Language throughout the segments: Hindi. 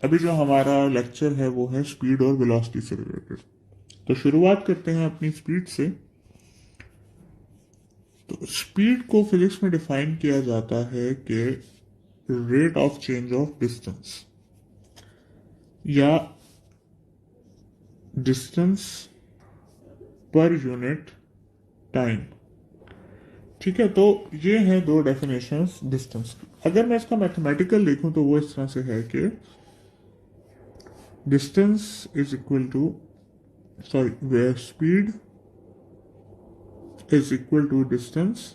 अभी जो हमारा लेक्चर है वो है स्पीड और वेलोसिटी से रिलेटेड। तो शुरुआत करते हैं अपनी स्पीड से। तो स्पीड को फिजिक्स में डिफाइन किया जाता है कि rate of change of distance या डिस्टेंस पर यूनिट टाइम। ठीक है, तो ये हैं दो डेफिनेशंस डिस्टेंस की। अगर मैं इसका मैथमेटिकल लिखूं तो वो इस तरह से है कि distance is equal to sorry where speed is equal to distance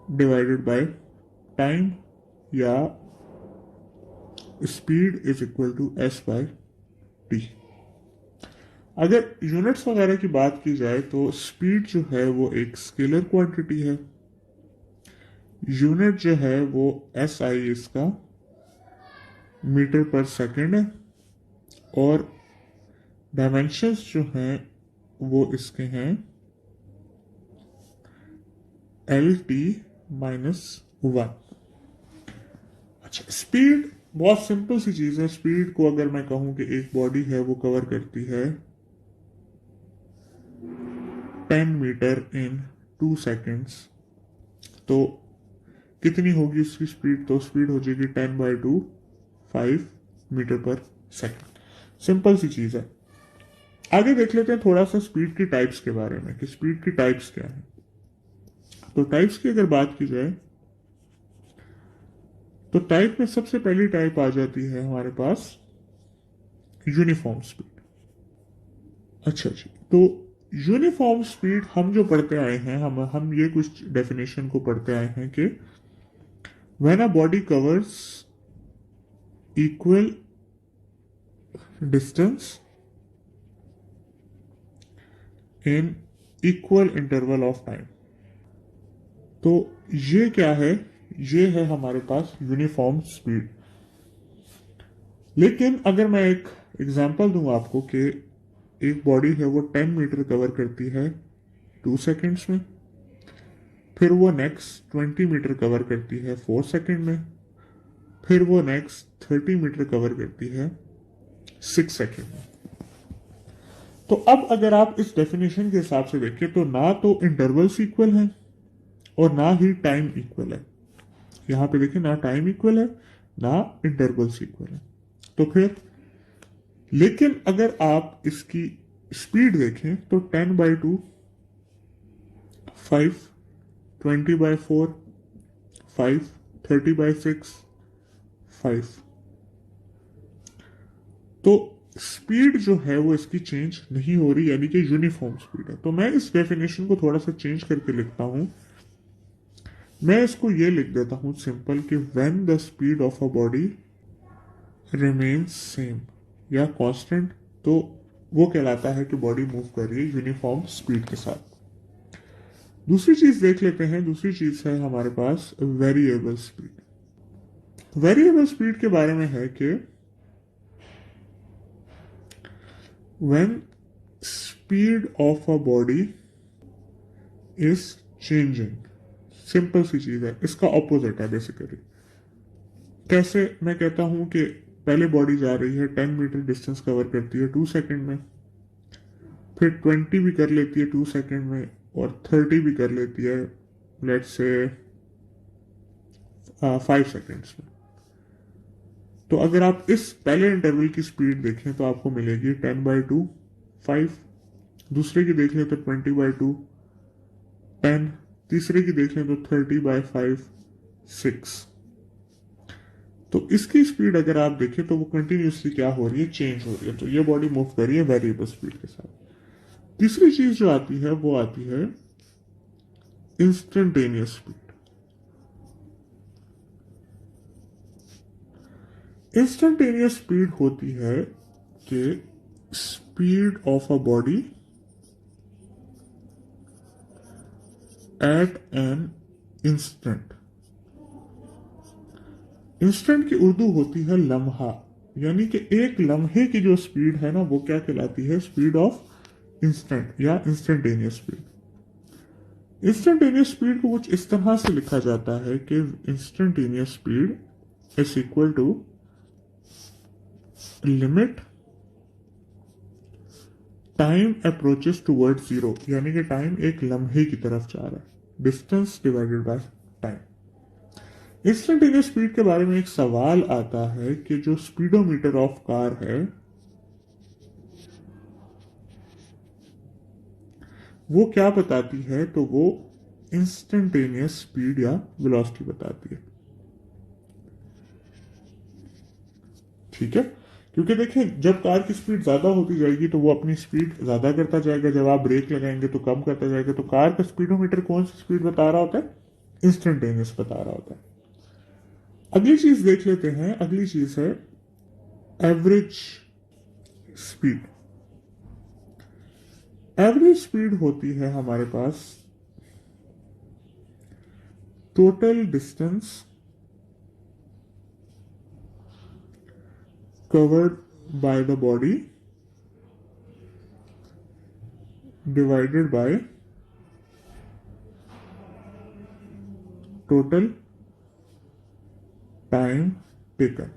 divided by time, या speed is equal to S by T. अगर यूनिट्स वगैरह की बात की जाए तो स्पीड जो है वो एक स्केलर क्वांटिटी है। यूनिट जो है वो एस आई इसका मीटर पर सेकंड है, और डायमेंशंस जो हैं वो इसके हैं एल टी माइनस वन। अच्छा, स्पीड बहुत सिंपल सी चीज है। स्पीड को अगर मैं कहूं कि एक बॉडी है वो कवर करती है 10 मीटर इन 2 सेकेंड्स, तो कितनी होगी उसकी स्पीड? तो स्पीड हो जाएगी 10/2, 5 मीटर पर सेकेंड। सिंपल सी चीज है। आगे देख लेते हैं थोड़ा सा स्पीड की टाइप्स के बारे में कि स्पीड की टाइप्स क्या है। तो टाइप्स की अगर बात की जाए तो टाइप में सबसे पहली टाइप आ जाती है हमारे पास यूनिफॉर्म स्पीड। अच्छा जी, तो यूनिफॉर्म स्पीड हम जो पढ़ते आए हैं, हम ये कुछ डेफिनेशन को पढ़ते आए हैं कि when a body covers equal distance in equal interval of time. तो ये क्या है? ये है हमारे पास यूनिफॉर्म स्पीड। लेकिन अगर मैं एक एग्जांपल दूं आपको कि एक बॉडी है वो 10 मीटर कवर करती है 2 सेकेंड्स में, फिर वो नेक्स्ट 20 मीटर कवर करती है 4 सेकेंड में, फिर वो नेक्स्ट 30 मीटर कवर करती है 6 सेकेंड में। तो अब अगर आप इस डेफिनेशन के हिसाब से देखें तो ना तो इंटरवल्स इक्वल हैं और ना ही टाइम इक्वल है। यहां पे देखिए, ना टाइम इक्वल है ना इंटरवल्स इक्वल है। तो फिर लेकिन अगर आप इसकी स्पीड देखें तो 10/2, 5, 20/4, 5, 30/6, 5। तो स्पीड जो है वो इसकी चेंज नहीं हो रही, यानी कि यूनिफॉर्म स्पीड है। तो मैं इस डेफिनेशन को थोड़ा सा चेंज करके लिखता हूं। मैं इसको ये लिख देता हूं सिंपल कि when the speed of a body remains same या कांस्टेंट, तो वो कहलाता है कि बॉडी मूव कर रही है यूनिफॉर्म स्पीड के साथ। दूसरी चीज देख लेते हैं। दूसरी चीज है हमारे पास वेरिएबल स्पीड। वेरिएबल स्पीड के बारे में है कि when speed of a body is changing. Simple सी चीज है, इसका ऑपोजिट है बेसिकली। कैसे? मैं कहता हूं कि पहले बॉडी जा रही है 10 मीटर डिस्टेंस कवर करती है 2 सेकेंड में, फिर 20 भी कर लेती है 2 सेकेंड में, और 30 भी कर लेती है लेट्स से 5 सेकेंड्स में। तो अगर आप इस पहले इंटरवल की स्पीड देखें तो आपको मिलेगी 10/2, 5। दूसरे की देख लें तो 20/2, 10। तीसरे की देख लें तो 30/5, 6। तो इसकी स्पीड अगर आप देखें तो वो कंटिन्यूसली क्या हो रही है? चेंज हो रही है। तो ये बॉडी मूव कर रही है वेरिएबल स्पीड के साथ। तीसरी चीज जो आती है वो आती है इंस्टेंटेनियस स्पीड। इंस्टेंटेनियस स्पीड होती है कि speed of a body at an instant. Instant की उर्दू होती है लम्हा, यानी कि एक लम्हे की जो स्पीड है ना वो क्या कहलाती है? स्पीड ऑफ इंस्टेंट या इंस्टेंटेनियस स्पीड। इंस्टेंटेनियस स्पीड को कुछ इस तरह से लिखा जाता है कि instantaneous speed is equal to limit time approaches toward zero, यानी कि टाइम एक लम्हे की तरफ जा रहा है, distance divided by time. Instantaneous speed के बारे में एक सवाल आता है कि जो स्पीडोमीटर ऑफ कार है वो क्या बताती है, तो वो इंस्टेंटेनियस स्पीड या वेलोसिटी बताती है। ठीक है, क्योंकि देखें जब कार की स्पीड ज़्यादा होती जाएगी तो वो अपनी स्पीड ज़्यादा करता जाएगा, जब आप ब्रेक लगाएंगे तो कम करता जाएगा। तो कार का स्पीडोमीटर कौन सी स्पीड बता रहा होता है? इंस्टेंटेनियस बता रहा होता है। अगली चीज देख लेते हैं, अगली चीज है एवरेज स्पीड। एवरेज स्पीड होती है हमारे पास total distance covered by the body divided by total time taken.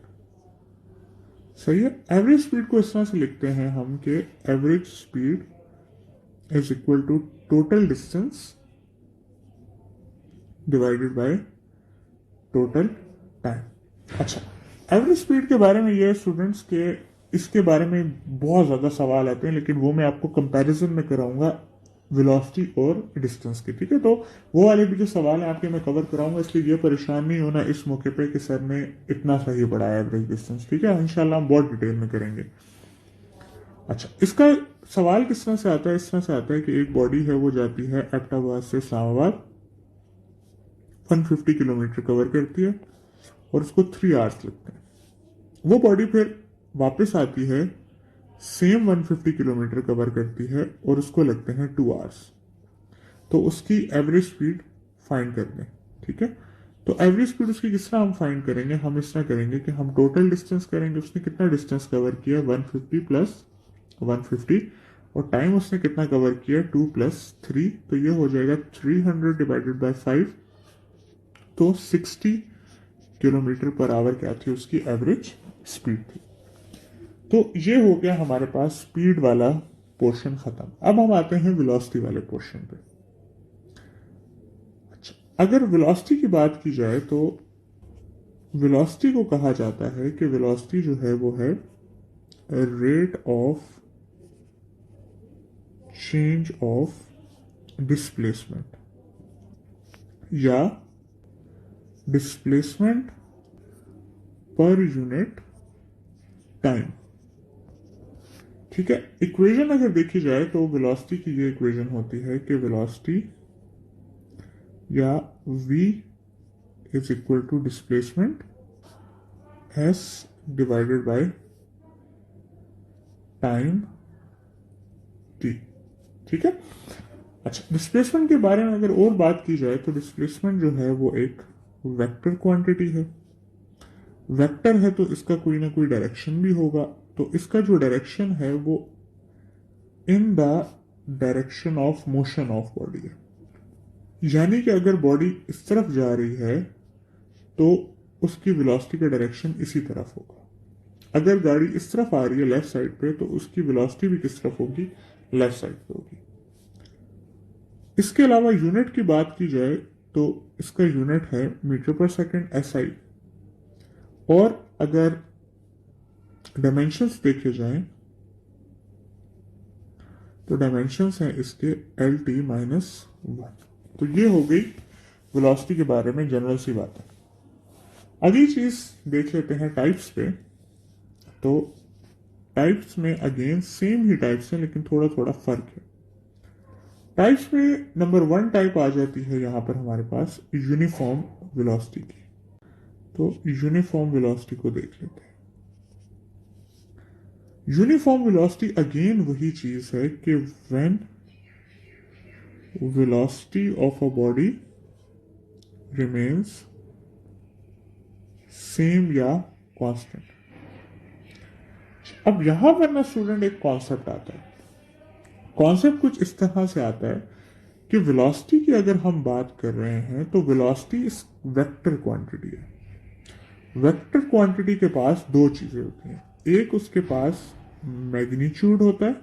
सही है। एवरेज स्पीड को इस तरह से लिखते हैं हम कि average speed is equal to total distance divided by total time. अच्छा, एवरेज स्पीड के बारे में ये स्टूडेंट्स के इसके बारे में बहुत ज़्यादा सवाल आते हैं, लेकिन वो मैं आपको कंपैरिजन में कराऊंगा वेलोसिटी और डिस्टेंस के। ठीक है, तो वो वाले भी जो सवाल हैं आपके मैं कवर कराऊंगा, इसलिए ये परेशान नहीं होना इस मौके पे कि सर ने इतना सही पढ़ाया एवरेज डिस्टेंस। ठीक है, इंशाल्लाह हम बहुत डिटेल में करेंगे। अच्छा, इसका सवाल किस तरह से आता है? इस तरह से आता है कि एक बॉडी है वो जाती है एबटाबाद से इस्लामाबाद, 150 किलोमीटर कवर करती है और उसको 3 आवर्स लगते हैं। वो बॉडी फिर वापस आती है, सेम 150 किलोमीटर कवर करती है और उसको लगते हैं 2 आवर्स। तो उसकी एवरेज स्पीड फाइंड कर लें। ठीक है, तो एवरेज स्पीड उसकी किस तरह हम फाइंड करेंगे? हम इस तरह करेंगे कि हम टोटल डिस्टेंस करेंगे, उसने कितना डिस्टेंस कवर किया 150 प्लस 150, और टाइम उसने कितना कवर किया 2 प्लस 3, तो ये हो जाएगा 300 डिवाइडेड बाय 5, तो 60 किलोमीटर पर आवर क्या थी उसकी एवरेज स्पीड थी। तो ये हो गया हमारे पास स्पीड वाला पोर्शन खत्म। अब हम आते हैं वेलोसिटी वाले पोर्शन पे। अच्छा, अगर वेलोसिटी की बात की जाए तो वेलोसिटी को कहा जाता है कि वेलोसिटी जो है वो है rate of change of displacement या डिस्प्लेसमेंट पर यूनिट टाइम। ठीक है, इक्वेशन अगर देखी जाए तो वेलोसिटी की ये इक्वेशन होती है कि वेलोसिटी या v is equal to displacement s divided by time t। ठीक है, अच्छा, डिस्प्लेसमेंट के बारे में अगर और बात की जाए तो डिस्प्लेसमेंट जो है वो एक वेक्टर क्वांटिटी है। वेक्टर है तो इसका कोई ना कोई डायरेक्शन भी होगा, तो इसका जो डायरेक्शन है वो in the direction of motion of body है। यानी कि अगर बॉडी इस तरफ जा रही है तो उसकी वेलोसिटी का डायरेक्शन इसी तरफ होगा। अगर गाड़ी इस तरफ आ रही है लेफ्ट साइड पे, तो उसकी वेलोसिटी भी किस तरफ होगी? लेफ्ट साइड पे होगी। इसके अलावा यूनिट की बात की जाए तो इसका यूनिट है मीटर पर सेकंड SI, और अगर डायमेंशंस देखे जाएं तो डायमेंशंस हैं इसके LT-1। तो ये हो गई वेलोसिटी के बारे में जनरल सी बात है। अगली चीज देख लेते हैं टाइप्स पे। तो टाइप्स में अगेन सेम ही टाइप्स हैं लेकिन थोड़ा थोड़ा फर्क है। टाइप्स में नंबर 1 टाइप आ जाती है यहां पर हमारे पास यूनिफॉर्म वेलोसिटी की। तो यूनिफॉर्म वेलोसिटी को देख लेते हैं। यूनिफॉर्म वेलोसिटी अगेन वही चीज है कि when velocity of a body remains same या कांस्टेंट। अब यहां पर ना स्टूडेंट एक कॉन्सेप्ट आता है। कॉन्सेप्ट कुछ इस तरह से आता है कि वेलोसिटी की अगर हम बात कर रहे हैं तो वेलोसिटी वेक्टर क्वांटिटी है। वेक्टर क्वांटिटी के पास दो चीजें होती हैं। एक उसके पास मैग्नीट्यूड होता है,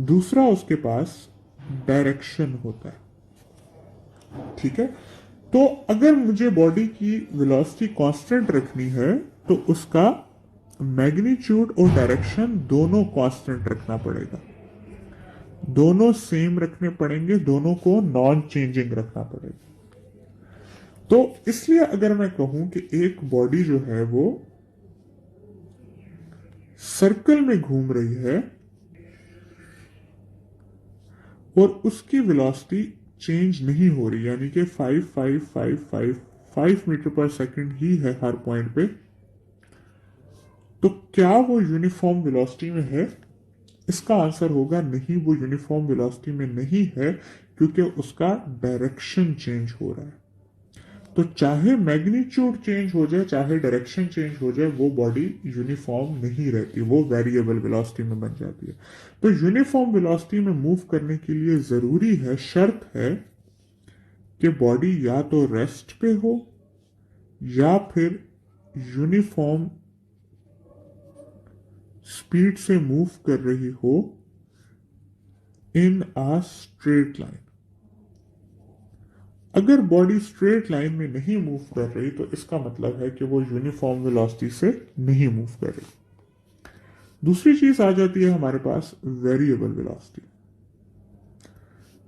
दूसरा उसके पास डायरेक्शन होता है। ठीक है, तो अगर मुझे बॉडी की वेलोसिटी कांस्टेंट रखनी है तो उसका मैग्नीट्यूड और डायरेक्शन दोनों कांस्टेंट रखना पड़ेगा, दोनों सेम रखने पड़ेंगे, दोनों को नॉन चेंजिंग रखना पड़ेगा। तो इसलिए अगर मैं कहूं कि एक बॉडी जो है वो सर्कल में घूम रही है और उसकी वेलोसिटी चेंज नहीं हो रही, यानी कि 5 मीटर पर सेकंड ही है हर पॉइंट पे, तो क्या वो यूनिफॉर्म वेलोसिटी में है? इसका आंसर होगा नहीं, वो यूनिफॉर्म वेलोसिटी में नहीं है, क्योंकि उसका डायरेक्शन चेंज हो रहा है। तो चाहे मैग्नीट्यूड चेंज हो जाए, चाहे डायरेक्शन चेंज हो जाए, वो बॉडी यूनिफॉर्म नहीं रहती, वो वेरिएबल वेलोसिटी में बन जाती है। तो यूनिफॉर्म वेलोसिटी में मूव करने के लिए जरूरी है, शर्त है कि बॉडी या तो रेस्ट पे हो या फिर यूनिफॉर्म स्पीड से मूव कर रही हो इन आ स्ट्रेट लाइन। अगर बॉडी स्ट्रेट लाइन में नहीं मूव कर रही तो इसका मतलब है कि वो यूनिफॉर्म वेलोसिटी से नहीं मूव कर रही। दूसरी चीज आ जाती है हमारे पास वेरिएबल वेलोसिटी।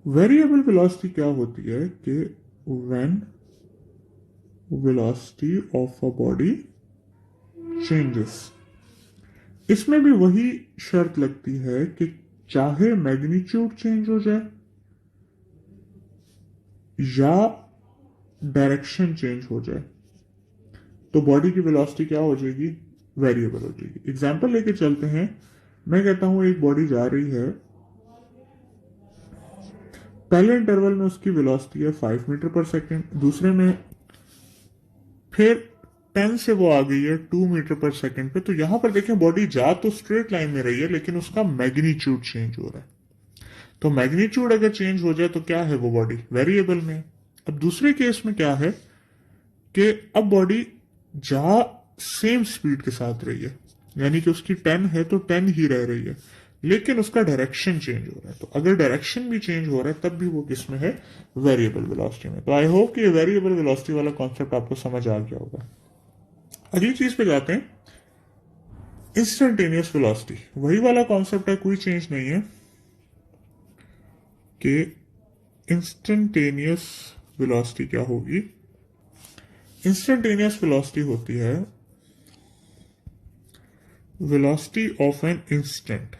वेरिएबल वेलोसिटी क्या होती है कि when velocity of a body changes, इसमें भी वही शर्त लगती है कि चाहे मैग्नीट्यूड चेंज हो जाए या डायरेक्शन चेंज हो जाए, तो बॉडी की वेलोसिटी क्या हो जाएगी? वेरिएबल हो जाएगी। एग्जांपल लेके चलते हैं, मैं कहता हूं एक बॉडी जा रही है, पहले इंटरवल में उसकी वेलोसिटी है 5 मीटर पर सेकेंड, दूसरे में फिर 10 से वो आ गई है 2 मीटर पर सेकेंड पे। तो यहां पर देखें बॉडी जा तो स्ट्रेट लाइन में रही है, लेकिन उसका मैग्नीट्यूड चेंज हो रहा है। तो मैग्नीट्यूड अगर चेंज हो जाए तो क्या है? वो बॉडी वेरिएबल में। अब दूसरे केस में क्या है कि अब बॉडी जा सेम स्पीड के साथ रही है, यानी कि उसकी 10 है तो 10 ही रह रही है, लेकिन उसका डायरेक्शन चेंज हो रहा है। तो अगर डायरेक्शन भी चेंज हो रहा है तब भी वो किस में है? वेरिएबल वेलोसिटी में। तो आई होप कि वेरिएबल वेलोसिटी वाला कॉन्सेप्ट आपको समझ आ गया होगा। अगली चीज पे जाते हैं, इंस्टेंटेनियस वेलोसिटी। वही वाला कॉन्सेप्ट है, कोई चेंज नहीं है कि इंस्टेंटेनियस वेलोसिटी क्या होगी। इंस्टेंटेनियस वेलोसिटी होती है वेलोसिटी ऑफ एन इंस्टेंट।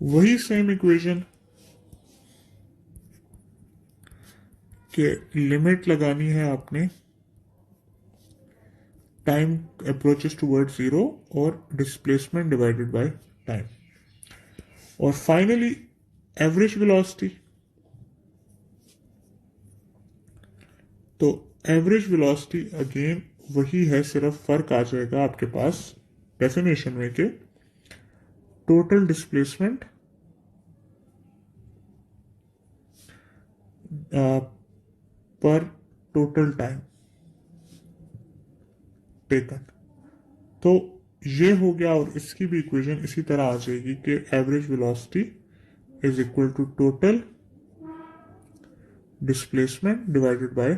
वही सेम इक्वेशन के लिमिट लगानी है आपने, टाइम अप्रोचेस टुवर्ड जीरो और डिस्प्लेसमेंट डिवाइडेड बाय टाइम, और फाइनली एवरेज वेलोसिटी। तो एवरेज वेलोसिटी अगेन वही है, सिर्फ फर्क आ जाएगा आपके पास डेफिनेशन में के टोटल डिस्प्लेसमेंट पर टोटल टाइम टेकन। तो ये हो गया, और इसकी भी इक्वेशन इसी तरह आ जाएगी कि average velocity is equal to total displacement divided by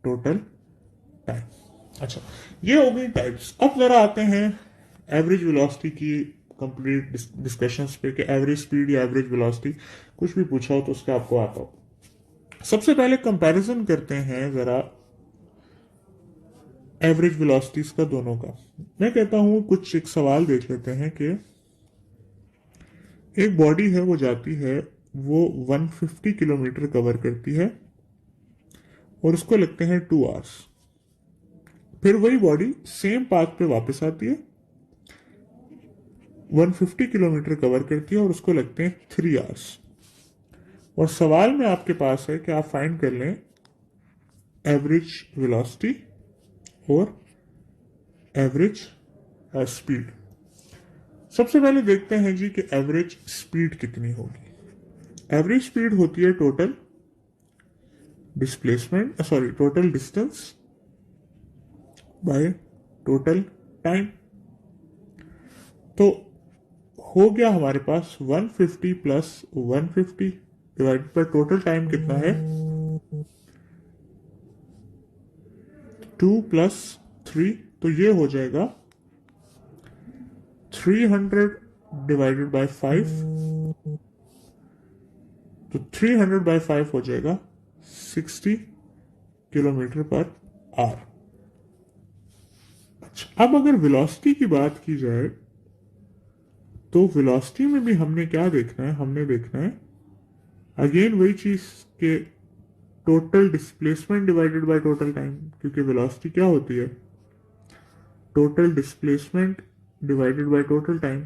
total time. अच्छा, ये हो गई टाइप्स। अब जरा आते हैं एवरेज वेलोसिटी की कंप्लीट डिस्कशंस पे कि एवरेज स्पीड या एवरेज वेलोसिटी कुछ भी पूछा हो तो उसका आपको आता हो। सबसे पहले कंपैरिजन करते हैं जरा एवरेज वेलोसिटीज का दोनों का। मैं कहता हूं कुछ एक सवाल देख लेते हैं कि एक बॉडी है, वो जाती है, वो 150 किलोमीटर कवर करती है और उसको लगते हैं 2 आवर्स। फिर वही बॉडी सेम पाथ पे वापस आती है, 150 किलोमीटर कवर करती है और उसको लगते हैं 3 आवर्स। और सवाल में आपके पास है कि आप फाइंड कर लें एवरेज वेलोसिटी और एवरेज स्पीड। सबसे पहले देखते हैं जी कि एवरेज स्पीड कितनी होगी। एवरेज स्पीड होती है total displacement, total distance by total time. तो हो गया हमारे पास 150 प्लस 150 डिवाइड पर टोटल टाइम कितना है 2 प्लस 3, तो ये हो जाएगा 300 डिवाइडेड बाय 5, तो 300 बाय 5 हो जाएगा 60 किलोमीटर पर आवर। अच्छा, अब अगर वेलोसिटी की बात की जाए तो वेलोसिटी में भी हमने क्या देखना है, हमने देखना है अगेन वही चीज के total displacement divided by total time, क्योंकि वेलोसिटी क्या होती है total displacement divided by total time.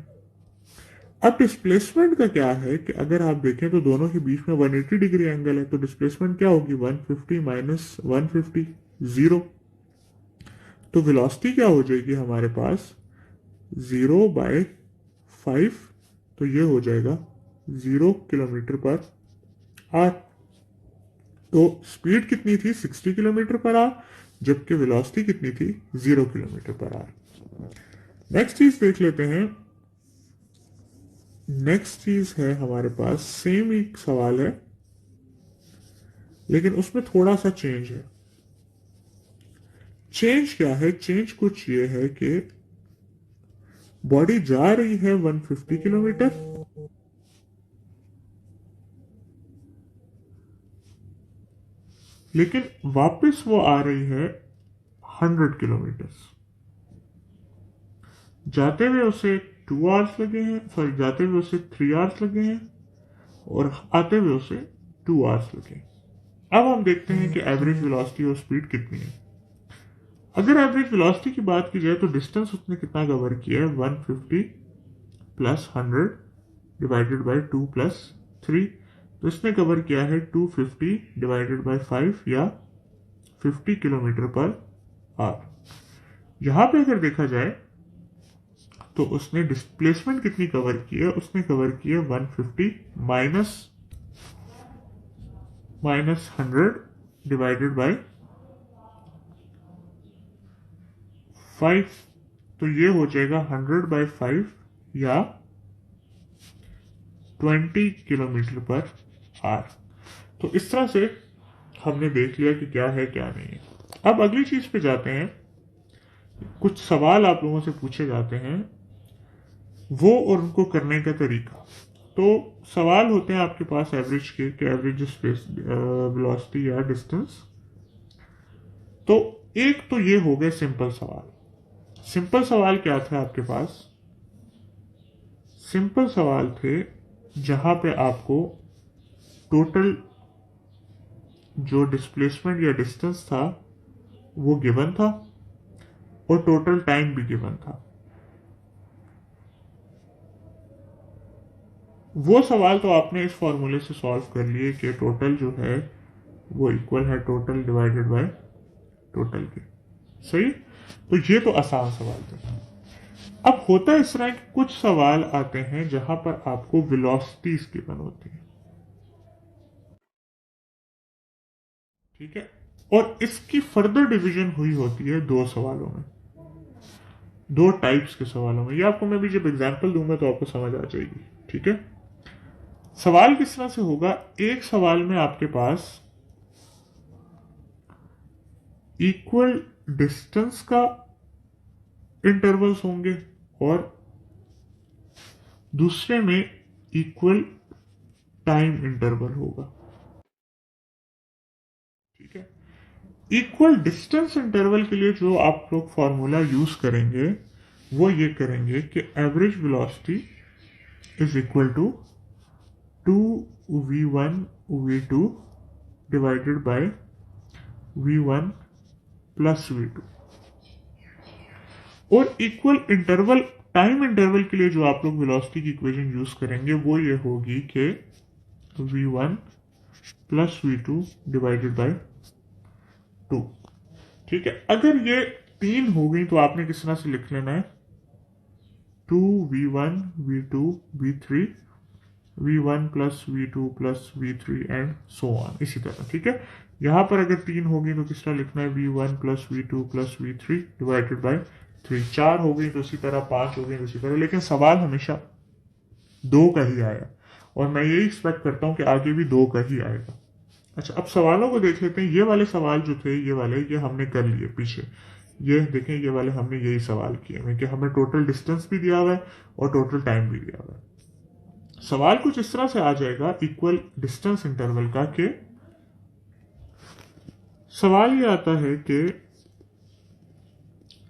अब डिस्प्लेसमेंट का क्या है कि अगर आप देखें तो दोनों के बीच में 180 डिग्री एंगल है, तो डिस्प्लेसमेंट क्या होगी 150 माइनस 150 जीरो। तो वेलोसिटी क्या हो जाएगी हमारे पास 0 बाय 5, तो ये हो जाएगा 0 किलोमीटर पर आवर। तो स्पीड कितनी थी 60 किलोमीटर पर आवर, जबकि वेलोसिटी कितनी थी 0 किलोमीटर पर आवर। नेक्स्ट चीज देख लेते हैं। नेक्स्ट चीज है हमारे पास सेम एक सवाल है लेकिन उसमें थोड़ा सा चेंज है। चेंज क्या है, चेंज कुछ ये है कि बॉडी जा रही है 150 किलोमीटर, लेकिन वापस वो आ रही है 100 किलोमीटर। जाते हुए उसे 2 आवर्स लगे हैं, सॉरी जाते हुए उसे 3 आवर्स लगे हैं और आते हुए उसे 2 आवर्स लगे हैं। अब हम देखते हैं कि एवरेज वेलोसिटी और स्पीड कितनी है। अगर एवरेज वेलोसिटी की बात की जाए तो डिस्टेंस उसने कितना कवर किया है 150 प्लस 100 डिवाइडेड बाय 2 प्लस 3, तो इसने कवर किया है 250 डिवाइडेड बाय 5 या 50 किलोमीटर पर आवर। यहां पे अगर देखा जाए तो उसने डिस्प्लेसमेंट कितनी कवर की है, उसने कवर की है 150 माइनस 100 डिवाइडेड बाय 5, तो ये हो जाएगा 100 बाय 5 या 20 किलोमीटर पर आवर। तो इस तरह से हमने देख लिया कि क्या है क्या नहीं है। अब अगली चीज पे जाते हैं। कुछ सवाल आप लोगों से पूछे जाते हैं, वो और उनको करने का तरीका। तो सवाल होते हैं आपके पास एवरेज के, एवरेज स्पेस वेलोसिटी या डिस्टेंस। तो एक तो ये हो गए सिंपल सवाल। सिंपल सवाल क्या थे आपके पास, सिंपल सवाल थे जहां पे आपको टोटल जो डिस्प्लेसमेंट या डिस्टेंस था वो गिवन था और टोटल टाइम भी गिवन था। वो सवाल तो आपने इस फॉर्मूले से सॉल्व कर लिए कि टोटल जो है वो इक्वल है टोटल डिवाइडेड बाय टोटल के। सही, तो ये तो आसान सवाल थे। अब होता है इस तरह के कुछ सवाल आते हैं जहां पर आपको वेलोसिटीज गिवन होती है, ठीक है, और इसकी फर्दर डिवीजन हुई होती है दो सवालों में, दो टाइप्स के सवालों में। ये आपको मैं भी जब एग्जांपल दूंगा तो आपको समझ आ जाएगी, ठीक है। सवाल किस तरह से होगा, एक सवाल में आपके पास इक्वल डिस्टेंस का इंटरवल्स होंगे और दूसरे में इक्वल टाइम इंटरवल होगा, ठीक है। इक्वल डिस्टेंस इंटरवल के लिए जो आप लोग फॉर्मूला यूज करेंगे वो ये करेंगे कि average velocity is equal to 2v1 v2 divided by v1 plus v2। और इक्वल इंटरवल टाइम इंटरवल के लिए जो आप लोग वेलोसिटी की इक्वेशन यूज करेंगे वो ये होगी कि v1 plus v2 divided bye 2, ठीक है। अगर ये 3 हो गई तो आपने किस तरह से लिख लेना है 2v1 v2 v3 v1 plus v2 plus v3 and so on, इसी तरह, ठीक है। यहां पर अगर 3 होगी तो किस तरह लिखना है v1 plus v2 plus v3 divided by 3, 4 हो गई तो उसी तरह, 5 हो गई तो उसी तरह, लेकिन सवाल हमेशा 2 का ही आया और मैं यही एक्सपेक्ट करता हूँ कि आगे भी 2 का ही आएगा। अच्छा, अब सवालों को देख लेते हैं। ये वाले सवाल जो थे, ये हमने कर लिए पीछे। ये देखें, ये वाले हमने यही सवाल किए हैं कि हमें टोटल डिस्टेंस भी दिया हुआ है और टोटल टाइम भी दिया हुआ है। सवाल कुछ इस तरह से आ जाएगा इक्वल डिस्टेंस इंटरवल का, कि सवाल ये आता है कि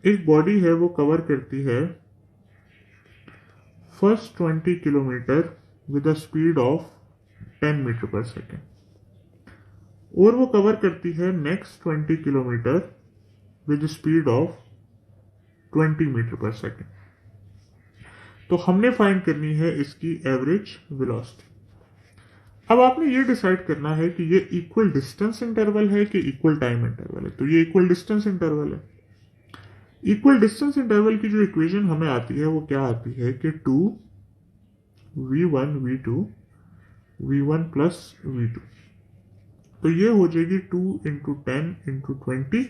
एक बॉडी है वो कवर करती है first 20 kilometre with a speed of 10 metre per second, और वो कवर करती है next 20 kilometre with speed of 20 metre per second. तो हमने फाइंड करनी है इसकी एवरेज वेलोसिटी। अब आपने ये डिसाइड करना है कि ये इक्वल डिस्टेंस इंटरवल है कि इक्वल टाइम इंटरवल है। तो ये इक्वल डिस्टेंस इंटरवल है। इक्वल डिस्टेंस इंटरवल की जो इक्वेशन हमें आती है वो क्या आती है कि 2v1 v2 v1 plus v2, तो ये हो जाएगी 2 into 10 into 20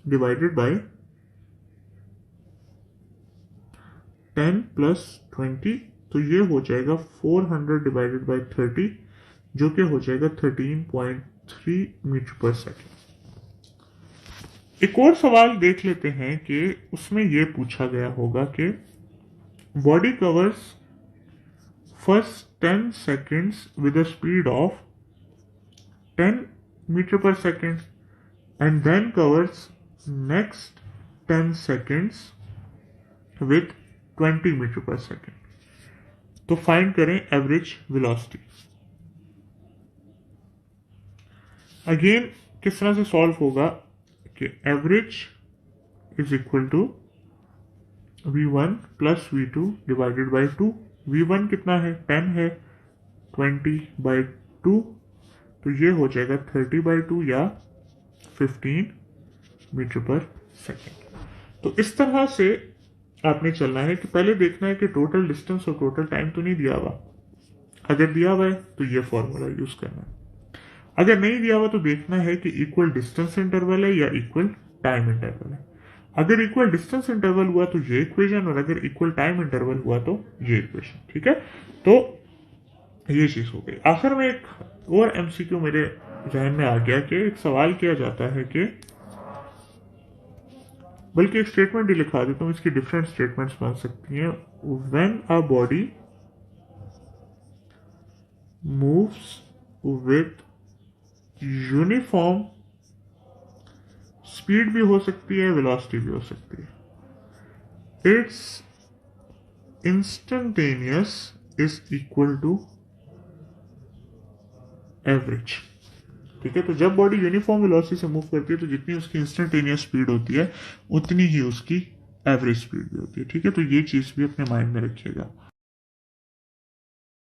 divided by 10 plus 20, तो ये हो जाएगा 400 डिवाइडेड बाई 30, जो कि हो जाएगा 13.3 मीटर पर सेकेंड। एक और सवाल देख लेते हैं कि उसमें यह पूछा गया होगा कि body covers first 10 seconds with a speed of 10 metre per second and then covers next 10 seconds with 20 metre per second. तो फाइंड करें एवरेज वेलोसिटी। अगेन किस तरह से सॉल्व होगा कि average is equal to v1 plus v2 divided by 2। v1 कितना है, 10 है, 20 बाई 2, तो ये हो जाएगा 30 बाई 2 या 15 मीटर पर सेकेंड। तो इस तरह से आपने चलना है कि पहले देखना है कि टोटल डिस्टेंस और टोटल टाइम तो नहीं दिया हुआ। अगर दिया हुआ है तो ये फॉर्मूला यूज करना है। अगर नहीं दिया हुआ तो देखना है कि इक्वल डिस्टेंस इंटरवल है या इक्वल टाइम इंटरवल है। अगर इक्वल डिस्टेंस इंटरवल हुआ तो ये इक्वेशन, और अगर इक्वल टाइम इंटरवल हुआ तो ये इक्वेशन। ठीक है, तो ये चीज हो गई। आखिर में एक और एमसीक्यू मेरे जहन में आ गया कि एक सवाल किया जाता है कि, बल्कि एक स्टेटमेंट ही लिखा देता हूँ, इसकी डिफरेंट स्टेटमेंट्स बन सकती हैं। When a body moves with uniform speed भी हो सकती है, वेलोसिटी भी हो सकती है, it's instantaneous is equal to average. ठीक है, तो जब बॉडी यूनिफॉर्म वेलोसिटी से मूव करती है तो जितनी उसकी इंस्टेंटेनियस स्पीड होती है उतनी ही उसकी एवरेज स्पीड भी होती है। ठीक है, तो ये चीज भी अपने माइंड में रखिएगा।